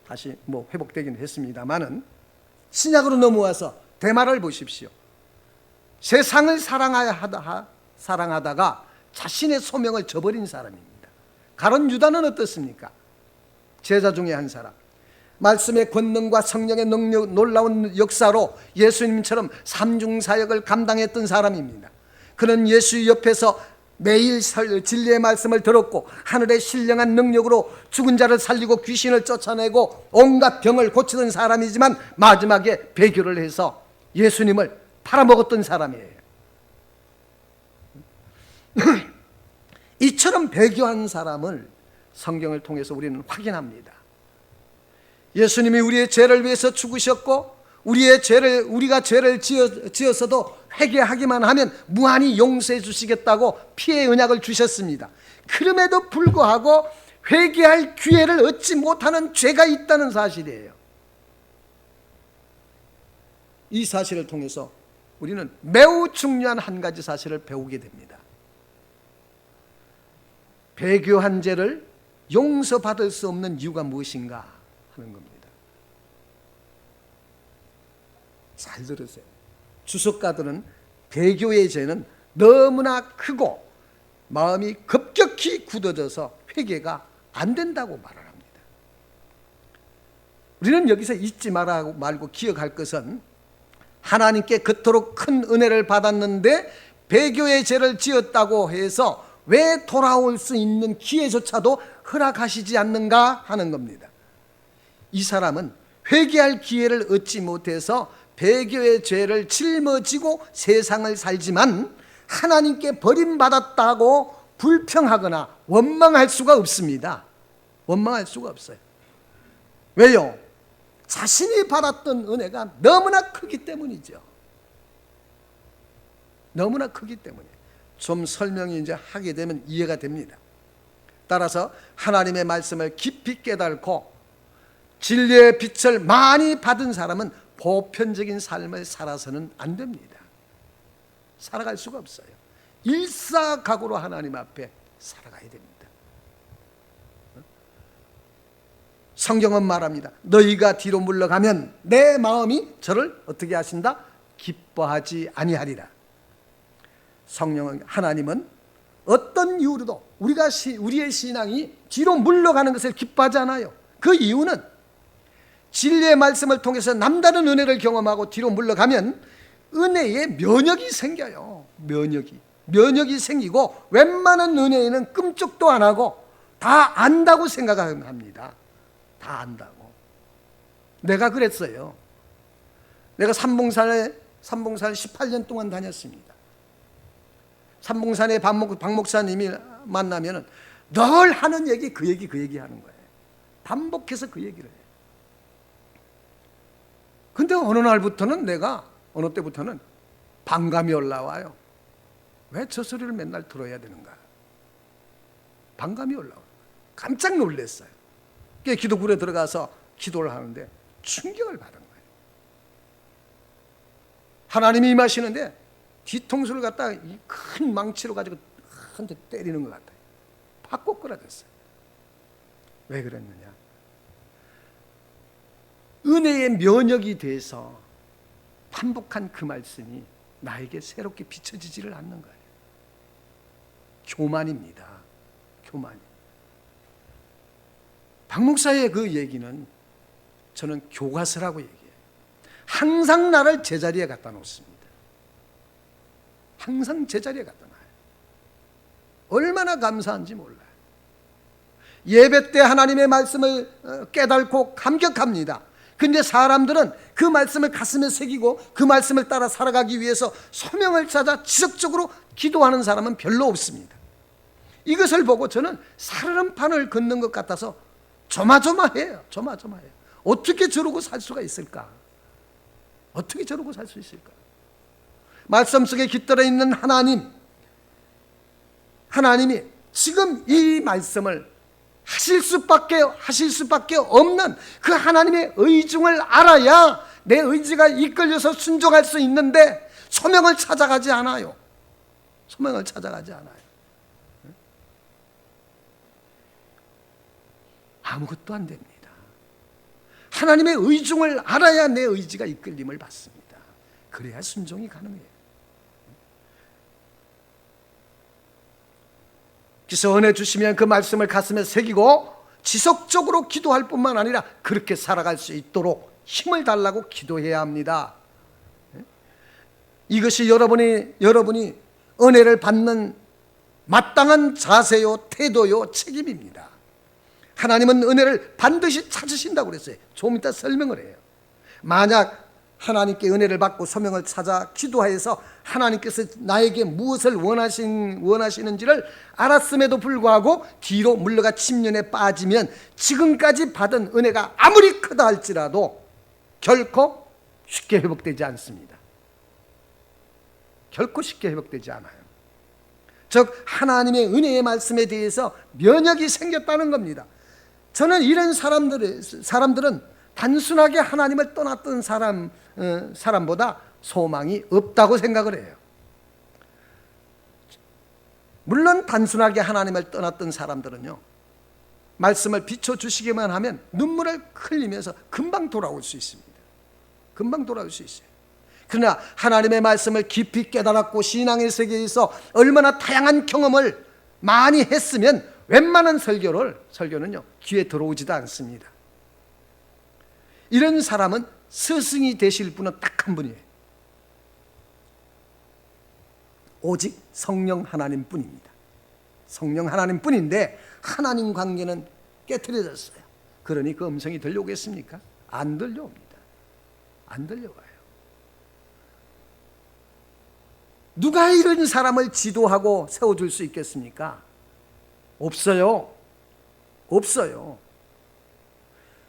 다시 회복되긴 했습니다만은 신약으로 넘어와서 데마를 보십시오. 세상을 사랑하다가 자신의 소명을 저버린 사람입니다. 가룟 유다는 어떻습니까? 제자 중에 한 사람. 말씀의 권능과 성령의 능력, 놀라운 역사로 예수님처럼 삼중사역을 감당했던 사람입니다. 그는 예수 옆에서 매일 진리의 말씀을 들었고 하늘의 신령한 능력으로 죽은 자를 살리고 귀신을 쫓아내고 온갖 병을 고치던 사람이지만 마지막에 배교를 해서 예수님을 팔아먹었던 사람이에요. 이처럼 배교한 사람을 성경을 통해서 우리는 확인합니다. 예수님이 우리의 죄를 위해서 죽으셨고 우리가 죄를 지었어도 회개하기만 하면 무한히 용서해 주시겠다고 피의 언약을 주셨습니다. 그럼에도 불구하고 회개할 기회를 얻지 못하는 죄가 있다는 사실이에요. 이 사실을 통해서 우리는 매우 중요한 한 가지 사실을 배우게 됩니다. 배교한 죄를 용서받을 수 없는 이유가 무엇인가 하는 겁니다. 잘 들으세요. 주석가들은 배교의 죄는 너무나 크고 마음이 급격히 굳어져서 회개가 안 된다고 말을 합니다. 우리는 여기서 잊지 말고 기억할 것은 하나님께 그토록 큰 은혜를 받았는데 배교의 죄를 지었다고 해서 왜 돌아올 수 있는 기회조차도 허락하시지 않는가 하는 겁니다. 이 사람은 회개할 기회를 얻지 못해서 배교의 죄를 짊어지고 세상을 살지만 하나님께 버림받았다고 불평하거나 원망할 수가 없습니다. 원망할 수가 없어요. 왜요? 자신이 받았던 은혜가 너무나 크기 때문이죠. 너무나 크기 때문에. 좀 설명이 이제 하게 되면 이해가 됩니다. 따라서 하나님의 말씀을 깊이 깨닫고 진리의 빛을 많이 받은 사람은 보편적인 삶을 살아서는 안 됩니다. 살아갈 수가 없어요. 일사각오로 하나님 앞에 살아가야 됩니다. 성경은 말합니다. 너희가 뒤로 물러가면 내 마음이 저를 어떻게 하신다? 기뻐하지 아니하리라. 성령은, 하나님은 어떤 이유로도 우리의 신앙이 뒤로 물러가는 것을 기뻐하지 않아요. 그 이유는 진리의 말씀을 통해서 남다른 은혜를 경험하고 뒤로 물러가면 은혜의 면역이 생겨요. 면역이 생기고 웬만한 은혜에는 끔찍도 안 하고 다 안다고 생각합니다. 다 안다고. 내가 그랬어요. 내가 삼봉산에 18년 동안 다녔습니다. 삼봉산에 박 목사님이 만나면 늘 하는 얘기 그 얘기 하는 거예요. 반복해서 그 얘기를 해요. 근데 어느 때부터는 반감이 올라와요. 왜 저 소리를 맨날 들어야 되는가? 반감이 올라와요. 깜짝 놀랐어요. 기도굴에 들어가서 기도를 하는데 충격을 받은 거예요. 하나님이 임하시는데 뒤통수를 갖다가 이 큰 망치로 가지고 한 대 때리는 것 같아요. 팍 꼬꾸라졌어요. 왜 그랬느냐? 은혜의 면역이 돼서 반복한 그 말씀이 나에게 새롭게 비춰지지를 않는 거예요. 교만입니다. 교만. 박 목사의 그 얘기는 저는 교과서라고 얘기해요. 항상 나를 제자리에 갖다 놓습니다. 항상 제자리에 갖다 놔요. 얼마나 감사한지 몰라요. 예배 때 하나님의 말씀을 깨닫고 감격합니다. 근데 사람들은 그 말씀을 가슴에 새기고 그 말씀을 따라 살아가기 위해서 소명을 찾아 지속적으로 기도하는 사람은 별로 없습니다. 이것을 보고 저는 살얼음판을 걷는 것 같아서 조마조마해요. 조마조마해요. 어떻게 저러고 살 수가 있을까? 어떻게 저러고 살 수 있을까? 말씀 속에 깃들어 있는 하나님이 지금 이 말씀을 하실 수밖에 없는 그 하나님의 의중을 알아야 내 의지가 이끌려서 순종할 수 있는데 소명을 찾아가지 않아요. 소명을 찾아가지 않아요. 아무것도 안 됩니다. 하나님의 의중을 알아야 내 의지가 이끌림을 받습니다. 그래야 순종이 가능해요. 그래서 은혜 주시면 그 말씀을 가슴에 새기고 지속적으로 기도할 뿐만 아니라 그렇게 살아갈 수 있도록 힘을 달라고 기도해야 합니다. 이것이 여러분이 은혜를 받는 마땅한 자세요, 태도요, 책임입니다. 하나님은 은혜를 반드시 찾으신다고 그랬어요. 조금 이따 설명을 해요. 만약 하나님께 은혜를 받고 소명을 찾아 기도하여서 하나님께서 나에게 무엇을 원하시는지를 알았음에도 불구하고 뒤로 물러가 침륜에 빠지면 지금까지 받은 은혜가 아무리 크다 할지라도 결코 쉽게 회복되지 않습니다. 결코 쉽게 회복되지 않아요. 즉 하나님의 은혜의 말씀에 대해서 면역이 생겼다는 겁니다. 저는 이런 사람들은 단순하게 하나님을 떠났던 사람보다 소망이 없다고 생각을 해요. 물론 단순하게 하나님을 떠났던 사람들은요, 말씀을 비춰주시기만 하면 눈물을 흘리면서 금방 돌아올 수 있습니다. 금방 돌아올 수 있어요. 그러나 하나님의 말씀을 깊이 깨달았고 신앙의 세계에서 얼마나 다양한 경험을 많이 했으면 웬만한 설교는요 귀에 들어오지도 않습니다. 이런 사람은 스승이 되실 분은 딱 한 분이에요. 오직 성령 하나님뿐입니다. 성령 하나님뿐인데 하나님 관계는 깨트려졌어요. 그러니 그 음성이 들려오겠습니까? 안 들려옵니다. 안 들려와요. 누가 이런 사람을 지도하고 세워줄 수 있겠습니까? 없어요. 없어요.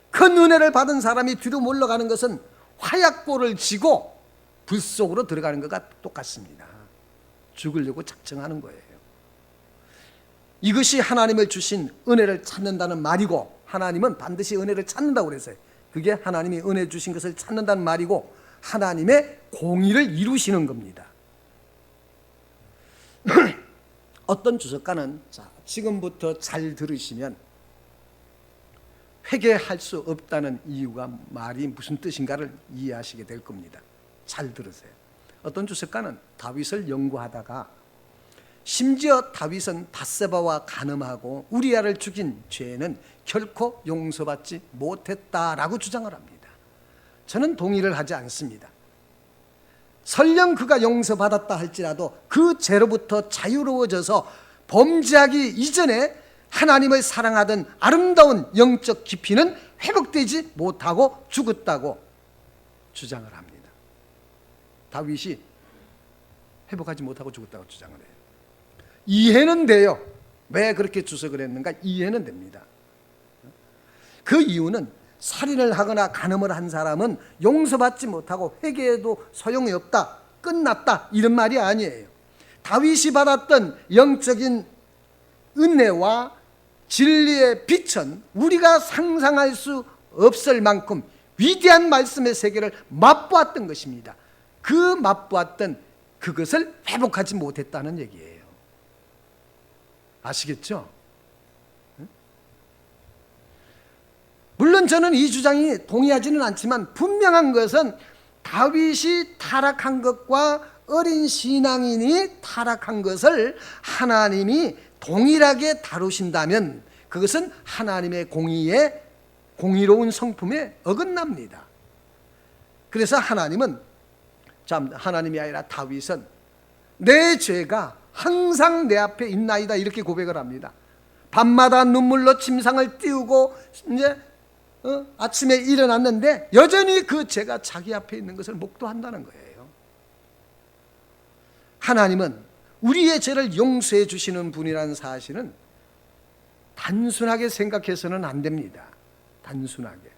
큰 은혜를 받은 사람이 뒤로 물러가는 것은 화약고를 쥐고 불 속으로 들어가는 것과 똑같습니다. 죽으려고 작정하는 거예요. 이것이 하나님을 주신 은혜를 찾는다는 말이고, 하나님은 반드시 은혜를 찾는다고 그랬어요. 그게 하나님이 은혜 주신 것을 찾는다는 말이고 하나님의 공의를 이루시는 겁니다. 어떤 주석가는 지금부터 잘 들으시면 회개할 수 없다는 이유가 말이 무슨 뜻인가를 이해하시게 될 겁니다. 잘 들으세요. 어떤 주석가는 다윗을 연구하다가 심지어 다윗은 밧세바와 간음하고 우리아를 죽인 죄는 결코 용서받지 못했다라고 주장을 합니다. 저는 동의를 하지 않습니다. 설령 그가 용서받았다 할지라도 그 죄로부터 자유로워져서 범죄하기 이전에 하나님을 사랑하던 아름다운 영적 깊이는 회복되지 못하고 죽었다고 주장을 합니다. 다윗이 회복하지 못하고 죽었다고 주장을 해요. 이해는 돼요. 왜 그렇게 주석을 했는가 이해는 됩니다. 그 이유는 살인을 하거나 간음을 한 사람은 용서받지 못하고 회개해도 소용이 없다, 끝났다 이런 말이 아니에요. 다윗이 받았던 영적인 은혜와 진리의 빛은 우리가 상상할 수 없을 만큼 위대한 말씀의 세계를 맛보았던 것입니다. 그 맛보았던 그것을 회복하지 못했다는 얘기예요. 아시겠죠? 물론 저는 이 주장이 동의하지는 않지만 분명한 것은 다윗이 타락한 것과 어린 신앙인이 타락한 것을 하나님이 동일하게 다루신다면 그것은 하나님의 공의의 공의로운 성품에 어긋납니다. 그래서 하나님이 아니라 다윗은 내 죄가 항상 내 앞에 있나이다 이렇게 고백을 합니다. 밤마다 눈물로 침상을 띄우고 이제 아침에 일어났는데 여전히 그 죄가 자기 앞에 있는 것을 목도한다는 거예요. 하나님은 우리의 죄를 용서해 주시는 분이라는 사실은 단순하게 생각해서는 안 됩니다. 단순하게.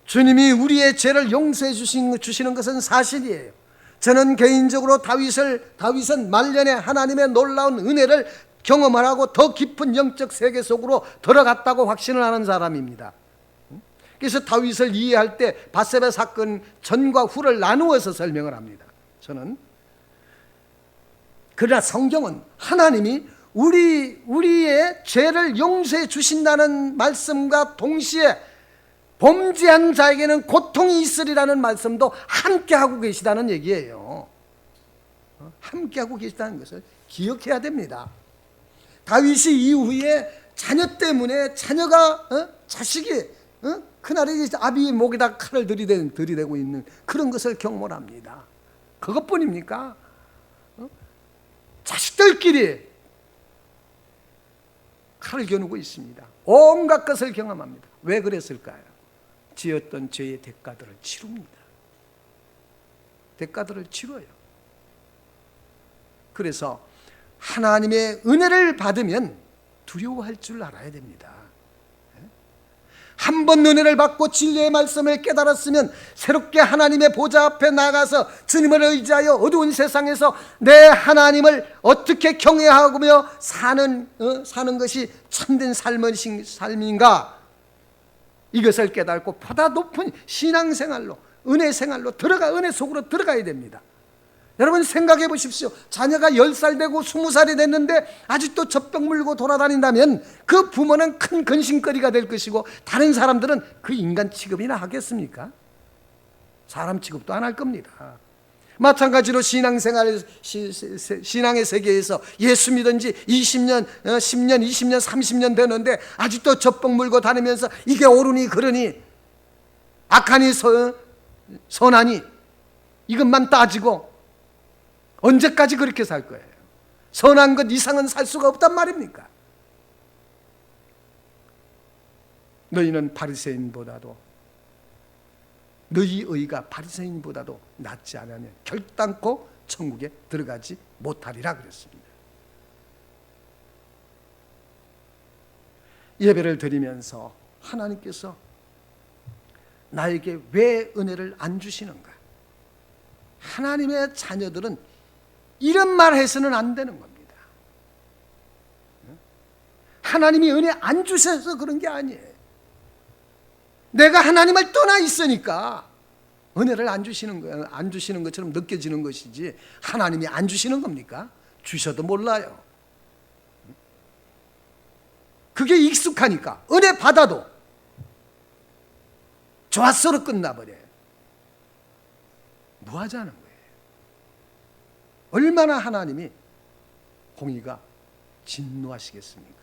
주님이 우리의 죄를 용서해 주시는 것은 사실이에요. 저는 개인적으로 다윗은 말년에 하나님의 놀라운 은혜를 경험을 하고 더 깊은 영적 세계 속으로 들어갔다고 확신을 하는 사람입니다. 그래서 다윗을 이해할 때 밧세바 사건 전과 후를 나누어서 설명을 합니다. 저는 그러나 성경은 하나님이 우리의 죄를 용서해 주신다는 말씀과 동시에 범죄한 자에게는 고통이 있으리라는 말씀도 함께 하고 계시다는 얘기예요. 함께 하고 계시다는 것을 기억해야 됩니다. 다윗이 이후에 자녀 때문에 자식이 그날에 아비의 목에다 칼을 들이대고 있는 그런 것을 경험을 합니다. 그것뿐입니까? 자식들끼리 칼을 겨누고 있습니다. 온갖 것을 경험합니다. 왜 그랬을까요? 지었던 죄의 대가들을 치릅니다. 대가들을 치러요. 그래서 하나님의 은혜를 받으면 두려워할 줄 알아야 됩니다. 한 번 은혜를 받고 진리의 말씀을 깨달았으면 새롭게 하나님의 보좌 앞에 나가서 주님을 의지하여 어두운 세상에서 내 하나님을 어떻게 경외하며 사는 것이 참된 삶인가, 이것을 깨닫고 보다 높은 신앙생활로, 은혜 생활로 은혜 속으로 들어가야 됩니다. 여러분 생각해 보십시오. 자녀가 10살 되고 20살이 됐는데 아직도 젖병 물고 돌아다닌다면 그 부모는 큰 근심거리가 될 것이고, 다른 사람들은 그 인간 취급이나 하겠습니까? 사람 취급도 안 할 겁니다. 마찬가지로 신앙의 세계에서 예수 믿은 지 20년, 10년, 20년, 30년 되는데 아직도 젖병 물고 다니면서 이게 옳으니 그러니, 악하니 선하니 이것만 따지고 언제까지 그렇게 살 거예요? 선한 것 이상은 살 수가 없단 말입니까? 너희는 바리새인보다도, 너희 의가 바리새인보다도 낫지 않으면 결단코 천국에 들어가지 못하리라 그랬습니다. 예배를 드리면서 하나님께서 나에게 왜 은혜를 안 주시는가? 하나님의 자녀들은 이런 말 해서는 안 되는 겁니다. 하나님이 은혜 안 주셔서 그런 게 아니에요. 내가 하나님을 떠나 있으니까 은혜를 안 주시는 거예요. 안 주시는 것처럼 느껴지는 것이지, 하나님이 안 주시는 겁니까? 주셔도 몰라요. 그게 익숙하니까 은혜 받아도 좋았어로 끝나버려요. 뭐 하자는 거예요? 얼마나 하나님이 공의가 진노하시겠습니까?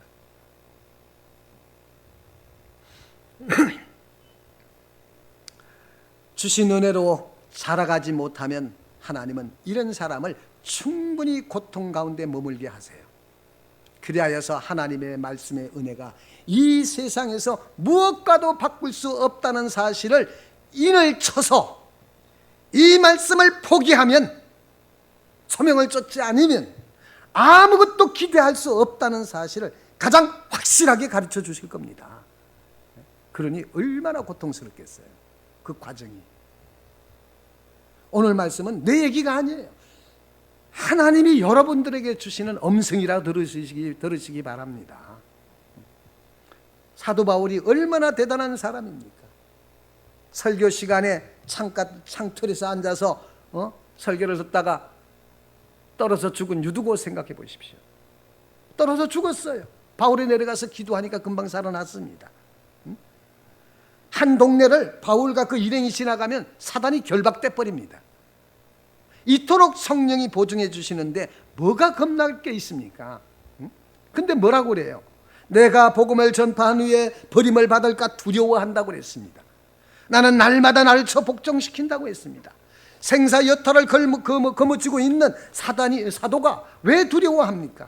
주신 은혜로 살아가지 못하면 하나님은 이런 사람을 충분히 고통 가운데 머물게 하세요. 그리하여서 하나님의 말씀의 은혜가 이 세상에서 무엇과도 바꿀 수 없다는 사실을 인을 쳐서 이 말씀을 포기하면, 소명을 쫓지 않으면 아무것도 기대할 수 없다는 사실을 가장 확실하게 가르쳐 주실 겁니다. 그러니 얼마나 고통스럽겠어요, 그 과정이. 오늘 말씀은 내 얘기가 아니에요. 하나님이 여러분들에게 주시는 음성이라 들으시기 바랍니다. 사도 바울이 얼마나 대단한 사람입니까? 설교 시간에 창틀에서 앉아서 설교를 듣다가 떨어져 죽은 유두고 생각해 보십시오. 떨어져 죽었어요. 바울이 내려가서 기도하니까 금방 살아났습니다. 한 동네를 바울과 그 일행이 지나가면 사단이 결박돼 버립니다. 이토록 성령이 보증해 주시는데 뭐가 겁날 게 있습니까? 근데 뭐라고 그래요? 내가 복음을 전파한 후에 버림을 받을까 두려워한다고 그랬습니다. 나는 날마다 나를 쳐 복종시킨다고 했습니다. 생사 여탈을 거머쥐고 있는 사도가 왜 두려워합니까?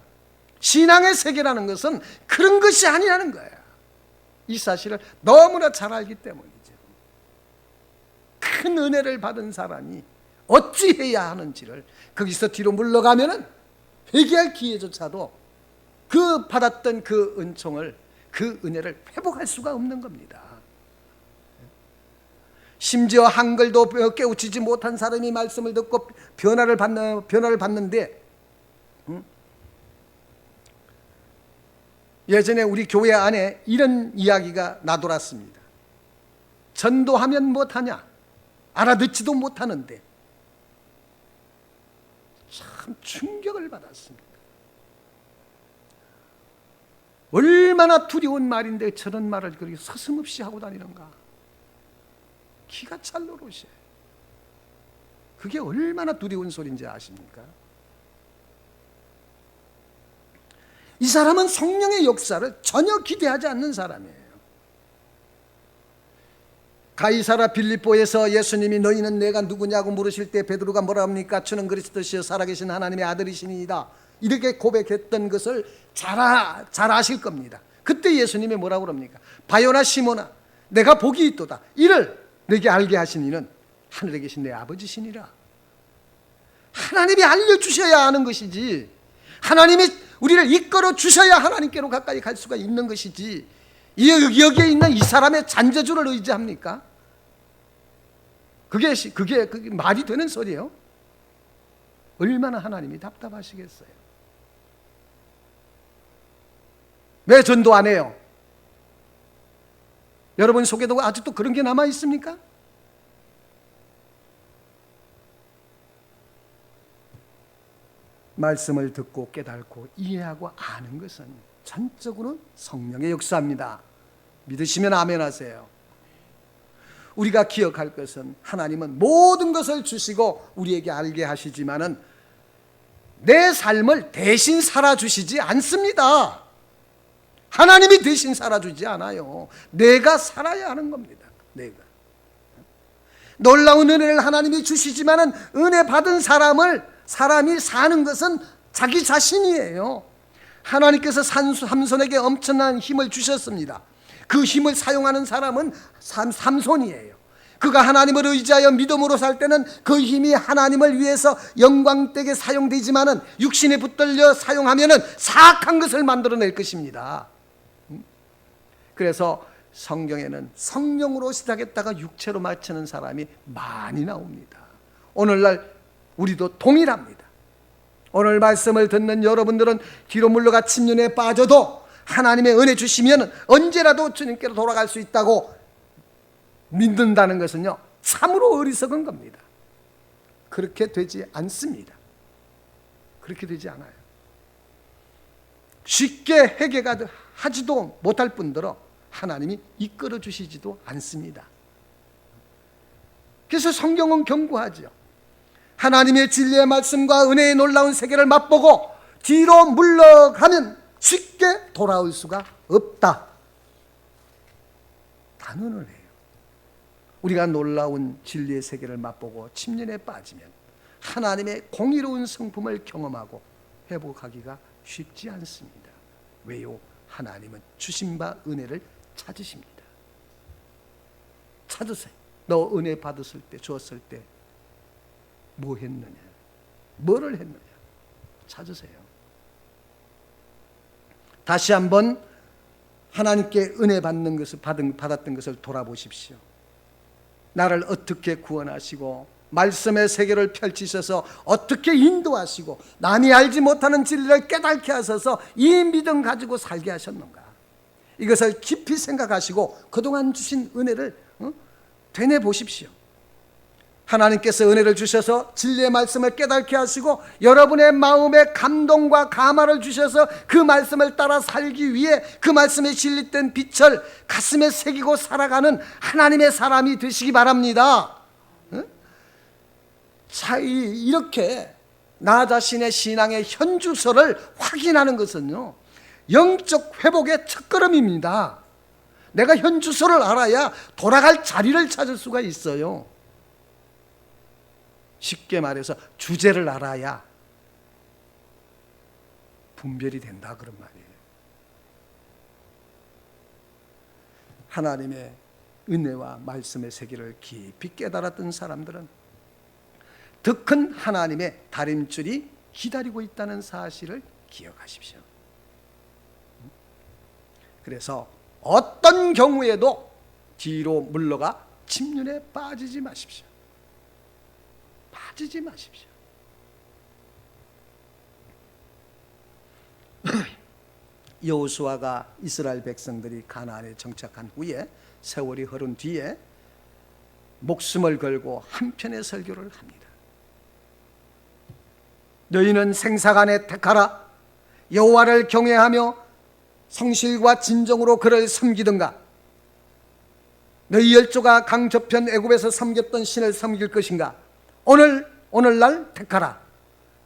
신앙의 세계라는 것은 그런 것이 아니라는 거예요. 이 사실을 너무나 잘 알기 때문이죠. 큰 은혜를 받은 사람이 어찌해야 하는지를 거기서 뒤로 물러가면은 회개할 기회조차도 그 받았던 그 은총을, 그 은혜를 회복할 수가 없는 겁니다. 심지어 한글도 깨우치지 못한 사람이 말씀을 듣고 변화를 받는데, 예전에 우리 교회 안에 이런 이야기가 나돌았습니다. 전도하면 못하냐? 알아듣지도 못하는데. 참 충격을 받았습니다. 얼마나 두려운 말인데 저런 말을 그렇게 서슴없이 하고 다니는가? 기가 찰 노릇이에요. 그게 얼마나 두려운 소리인지 아십니까? 이 사람은 성령의 역사를 전혀 기대하지 않는 사람이에요. 가이사라 빌립보에서 예수님이 너희는 내가 누구냐고 물으실 때 베드로가 뭐라 합니까? 주는 그리스도시요 살아계신 하나님의 아들이시니이다. 이렇게 고백했던 것을 잘 아실 겁니다. 그때 예수님이 뭐라고 그럽니까? 바요나 시몬아, 내가 복이 있도다. 이를 내게 알게 하신 이는 하늘에 계신 내 아버지시니라. 하나님이 알려주셔야 하는 것이지, 하나님이 우리를 이끌어 주셔야 하나님께로 가까이 갈 수가 있는 것이지, 여기에 있는 이 사람의 잔재주를 의지합니까? 그게 말이 되는 소리예요? 얼마나 하나님이 답답하시겠어요? 왜 전도 안 해요? 여러분 속에도 아직도 그런 게 남아 있습니까? 말씀을 듣고 깨닫고 이해하고 아는 것은 전적으로 성령의 역사입니다. 믿으시면 아멘 하세요. 우리가 기억할 것은 하나님은 모든 것을 주시고 우리에게 알게 하시지만은 내 삶을 대신 살아주시지 않습니다. 하나님이 대신 살아주지 않아요. 내가 살아야 하는 겁니다. 내가. 놀라운 은혜를 하나님이 주시지만은 은혜 받은 사람이 사는 것은 자기 자신이에요. 하나님께서 삼손에게 엄청난 힘을 주셨습니다. 그 힘을 사용하는 사람은 삼손이에요. 그가 하나님을 의지하여 믿음으로 살 때는 그 힘이 하나님을 위해서 영광되게 사용되지만은 육신에 붙들려 사용하면은 사악한 것을 만들어낼 것입니다. 그래서 성경에는 성령으로 시작했다가 육체로 마치는 사람이 많이 나옵니다. 오늘날 우리도 동일합니다. 오늘 말씀을 듣는 여러분들은 뒤로 물러가 침륜에 빠져도 하나님의 은혜 주시면 언제라도 주님께로 돌아갈 수 있다고 믿는다는 것은요, 참으로 어리석은 겁니다. 그렇게 되지 않습니다. 그렇게 되지 않아요. 쉽게 회개가 하지도 못할 뿐더러 하나님이 이끌어 주시지도 않습니다. 그래서 성경은 경고하죠. 하나님의 진리의 말씀과 은혜의 놀라운 세계를 맛보고 뒤로 물러가면 쉽게 돌아올 수가 없다. 단언을 해요. 우리가 놀라운 진리의 세계를 맛보고 침륜에 빠지면 하나님의 공의로운 성품을 경험하고 회복하기가 쉽지 않습니다. 왜요? 하나님은 주신 바 은혜를 찾으십니다. 찾으세요. 너 은혜 받았을 때, 주었을 때 뭐 했느냐? 뭐를 했느냐? 찾으세요. 다시 한번 하나님께 은혜 받는 것을 받았던 것을 돌아보십시오. 나를 어떻게 구원하시고 말씀의 세계를 펼치셔서 어떻게 인도하시고 남이 알지 못하는 진리를 깨닫게 하셔서 이 믿음 가지고 살게 하셨는가? 이것을 깊이 생각하시고 그동안 주신 은혜를 되뇌 보십시오. 하나님께서 은혜를 주셔서 진리의 말씀을 깨닫게 하시고 여러분의 마음에 감동과 감화를 주셔서 그 말씀을 따라 살기 위해 그 말씀에 진리된 빛을 가슴에 새기고 살아가는 하나님의 사람이 되시기 바랍니다. 이렇게 나 자신의 신앙의 현주소를 확인하는 것은요, 영적 회복의 첫걸음입니다. 내가 현주소를 알아야 돌아갈 자리를 찾을 수가 있어요. 쉽게 말해서 주제를 알아야 분별이 된다, 그런 말이에요. 하나님의 은혜와 말씀의 세계를 깊이 깨달았던 사람들은 더 큰 하나님의 다림줄이 기다리고 있다는 사실을 기억하십시오. 그래서 어떤 경우에도 뒤로 물러가 침륜에 빠지지 마십시오. 빠지지 마십시오. 여호수아가 이스라엘 백성들이 가나안에 정착한 후에 세월이 흐른 뒤에 목숨을 걸고 한편의 설교를 합니다. 너희는 생사간에 택하라. 여호와를 경외하며 성실과 진정으로 그를 섬기든가 너희 열조가 강 저편 애굽에서 섬겼던 신을 섬길 것인가? 오늘날 택하라.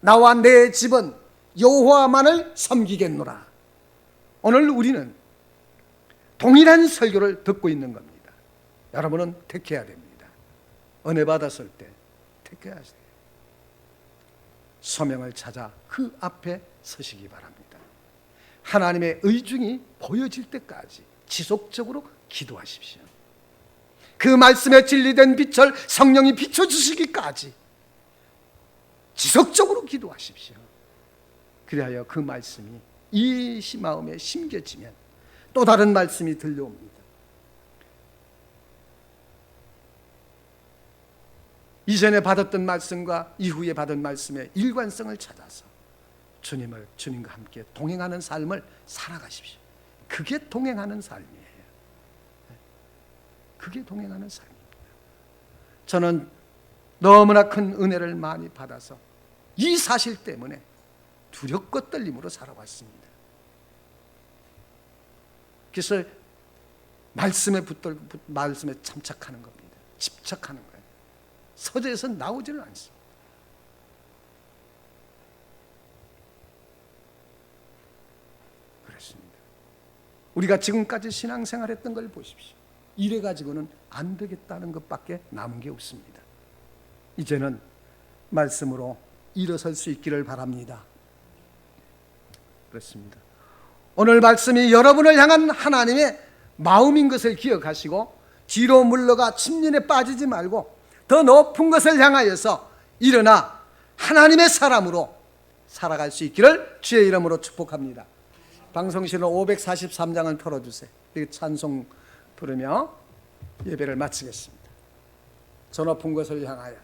나와 내 집은 여호와만을 섬기겠노라. 오늘 우리는 동일한 설교를 듣고 있는 겁니다. 여러분은 택해야 됩니다. 은혜 받았을 때 택해야 돼요. 소명을 찾아 그 앞에 서시기 바랍니다. 하나님의 의중이 보여질 때까지 지속적으로 기도하십시오. 그 말씀에 진리된 빛을 성령이 비춰주시기까지 지속적으로 기도하십시오. 그리하여 그 말씀이 이 마음에 심겨지면 또 다른 말씀이 들려옵니다. 이전에 받았던 말씀과 이후에 받은 말씀의 일관성을 찾아서 주님과 함께 동행하는 삶을 살아가십시오. 그게 동행하는 삶이에요. 그게 동행하는 삶입니다. 저는 너무나 큰 은혜를 많이 받아서 이 사실 때문에 두렵고 떨림으로 살아왔습니다. 그래서 말씀에 참착하는 겁니다. 집착하는 거예요. 서재에서 나오지는 않습니다. 그렇습니다. 우리가 지금까지 신앙생활했던 걸 보십시오. 이래 가지고는 안 되겠다는 것밖에 남은 게 없습니다. 이제는 말씀으로 일어설 수 있기를 바랍니다. 그렇습니다. 오늘 말씀이 여러분을 향한 하나님의 마음인 것을 기억하시고 뒤로 물러가 침륜에 빠지지 말고 더 높은 것을 향하여서 일어나 하나님의 사람으로 살아갈 수 있기를 주의 이름으로 축복합니다. 방송신호 543장을 털어주세요. 찬송 부르며 예배를 마치겠습니다. 저 높은 것을 향하여